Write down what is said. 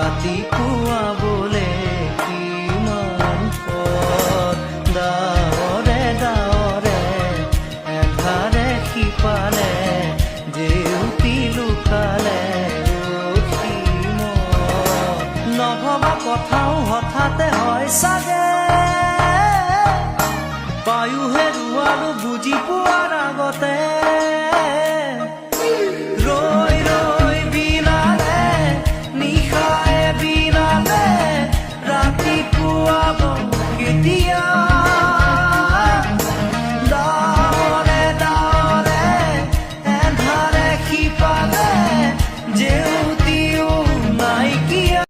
ৰাতিপুৱা বোলে কিমান পথ ডাৱৰে ডাৱৰে এন্ধাৰে সিপালে জেউতি লুকালে ৰখিম নভবা কথাও হঠাতে হয় চাগে